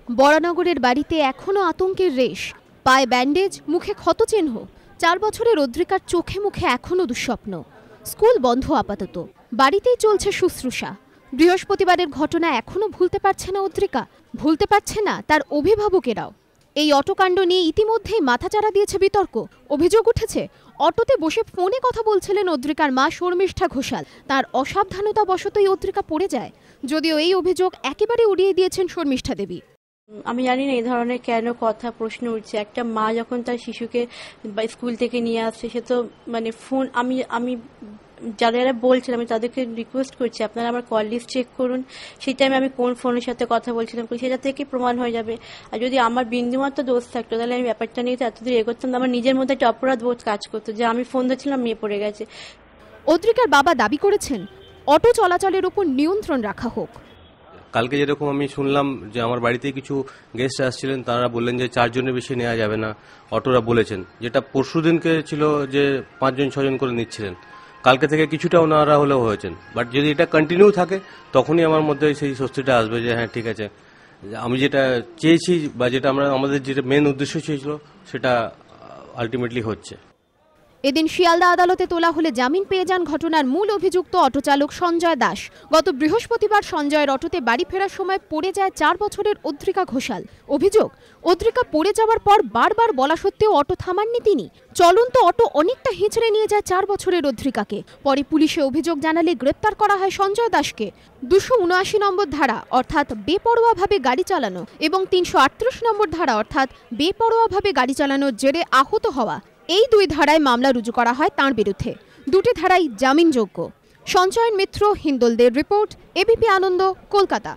বরানগরের বাড়িতে এখনো আতঙ্কের রেশ, পায়ে ব্যান্ডেজ, মুখে ক্ষতচিহ্ন। 4 বছরের অদ্রিকার চোখে মুখে এখনো দুঃস্বপ্ন। স্কুল বন্ধ আপাতত, বাড়িতেই চলছে শুশ্রূষা। বৃহস্পতিবারের ঘটনা এখনো ভুলতে পারছে না অদ্রিকা, ভুলতে পারছে না তার অভিভাবকেরাও। এই অটোকাণ্ড নিয়ে ইতিমধ্যেই মাথাচাড়া দিয়েছে বিতর্ক। অভিযোগ উঠেছে, অটোতে বসে ফোনে কথা বলছিলেন অদ্রিকার মা শর্মিষ্ঠা ঘোষাল। তার অসাবধানতা বশতই অদ্রিকা পড়ে যায়। যদিও এই অভিযোগ একেবারে উড়িয়ে দিয়েছেন শর্মিষ্ঠা দেবী। আমি জানি না এই ধরনের কেন কথা প্রশ্ন উঠছে। একটা মা যখন তার শিশুকে স্কুল থেকে নিয়ে আসছে, সে তো ফোন, আমি যারা যারা বলছেন আমি তাদেরকে রিকোয়েস্ট করছি আপনারা আমার কল লিস্ট চেক করুন। সেই টাইমে আমি কোন ফোনের সাথে কথা বলছিলাম সেটা থেকে প্রমাণ হয়ে যাবে। আর যদি আমার বিন্দুমাত্র দোষ থাকতো তাহলে আমি ব্যাপারটা নিয়ে এতদূর এগোতাম না। আমার নিজের মধ্যে একটা অপরাধ বোধ কাজ করতো যে আমি ফোন ধরছিলাম, মেয়ে পড়ে গেছে। অদ্রিকার বাবা দাবি করেছেন অটো চলাচলের উপর নিয়ন্ত্রণ রাখা হোক। কালকে যেরকম আমি শুনলাম যে আমার বাড়িতে কিছু গেস্ট আসছিলেন, তারা বললেন যে 4 জনের বেশি নেওয়া যাবে না, অটোরা বলেছেন। যেটা পরশুদিনকে ছিল যে 5 জন 6 জন করে নিচ্ছিলেন। কালকে থেকে কিছুটা ওনারা হলেও হয়েছেন। বাট যদি এটা কন্টিনিউ থাকে তখনই আমার মধ্যে সেই স্বস্তিটা আসবে যে হ্যাঁ ঠিক আছে, আমি যেটা চেয়েছি বা যেটা আমাদের যেটা মেন উদ্দেশ্য ছিল সেটা আলটিমেটলি হচ্ছে। এদিন শিয়ালদা আদালতে তোলা হলে জামিন পেয়ে যান ঘটনার মূল অভিযুক্ত অটোচালক সঞ্জয় দাস। গত বৃহস্পতিবার সঞ্জয়ের অটোতে বাড়ি ফেরার সময় পড়ে যায় 4 বছরের অদ্রিকা ঘোষাল। অভিযোগ, অদ্রিকা পড়ে যাওয়ার পর বারবার বলা সত্ত্বেও অটো থামাননি তিনি। চলন্ত অটো অনেকটা হিঁচড়ে নিয়ে যায় 4 বছরের অদ্রিকাকে। পরে পুলিশে অভিযোগ জানালে গ্রেপ্তার করা হয় সঞ্জয় দাসকে। 279 নম্বর ধারা অর্থাৎ বেপরোয়াভাবে গাড়ি চালানো এবং 338 নম্বর ধারা অর্থাৎ বেপরোয়াভাবে গাড়ি চালানোর জেরে আহত হওয়া, এই 2 ধারায় মামলা রুজু করা হয় তাঁর বিরুদ্ধে। 2টি ধারাই জামিনযোগ্য। সঞ্চয়ন মিত্র, হিন্দোলদের রিপোর্ট, এবিপি আনন্দ, কলকাতা।